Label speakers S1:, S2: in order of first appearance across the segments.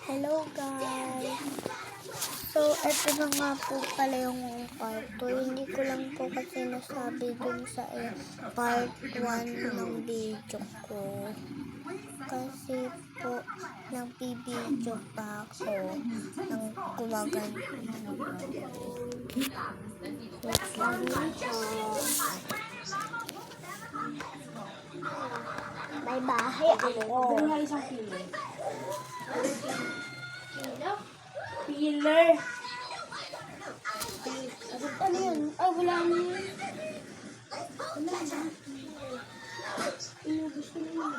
S1: Hello guys! So, eto na nga po pala yung part 2. Hindi ko lang po kasi nasabi dun sa part 1 ng video ko. Kasi po, nagbibideo pa ako ng kuwagan. May bahay ako.
S2: Dali nga isang pillar. Pillar. Ano yun? Ay, wala mo yun. Gusto mo yun.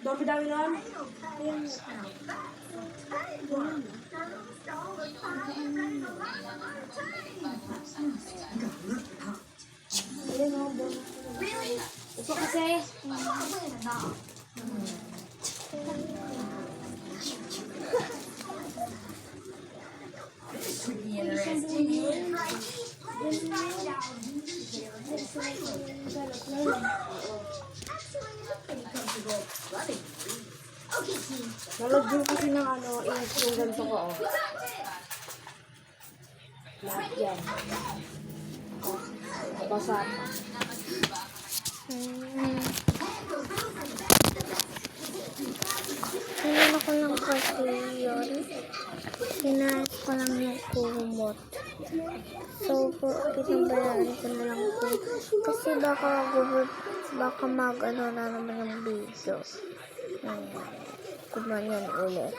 S2: Dami-dami nun? Ayan. Ito kasi. Nalagyan kasi ng yung ganito ko, oh. Lahat yan. Basa pa.
S1: Sinano ko lang kasi yun. Sinayat ko lang yung kumot. So, pinabayaan ko na lang po. Kasi baka mag-ano na naman yung video. Kumanyan ulit.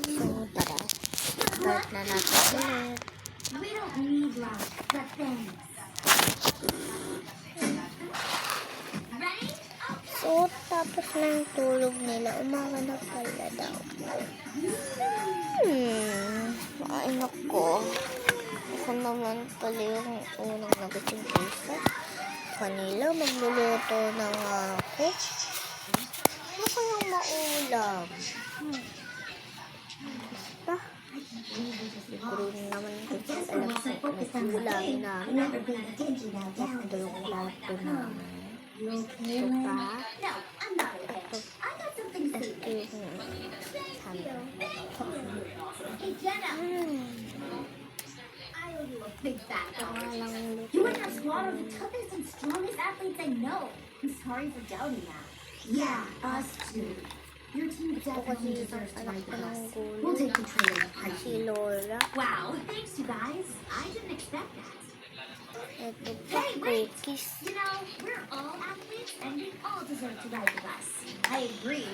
S1: So, tara. Start na natin ulit.
S3: We don't need love, but thanks. Ready?
S1: So, tapos na yung tulog nila. Umaga na pala daw. Ay, nako. Ako naman pala yung unang nagising isa. Kanila, magluluto ng ako. Ano kayang maulam? Basta. Siguro naman kasi alam ko nagulangin namin. Ito yung lato namin. Ito pa.
S3: No, I'm not okay. I got something
S1: Ito
S3: serious.
S1: yung
S3: Hey, Jenna. I owe you a big fat dollar.
S1: walang
S3: You
S1: luto.
S3: and your squad are the toughest and strongest athletes I know. I'm sorry for doubting that. Yeah, us too. Your team
S1: Ito kasi
S3: definitely
S1: yung
S3: deserves to
S1: anak
S3: ride
S1: ko
S3: with
S1: ng
S3: us.
S1: gulo.
S3: We'll take control of the
S1: Si
S3: party.
S1: Lola.
S3: Wow, thanks you guys. I didn't expect that.
S1: Ito pa,
S3: Hey, wait!
S1: cookies.
S3: You know, we're all athletes and we all deserve to ride with us. I agree.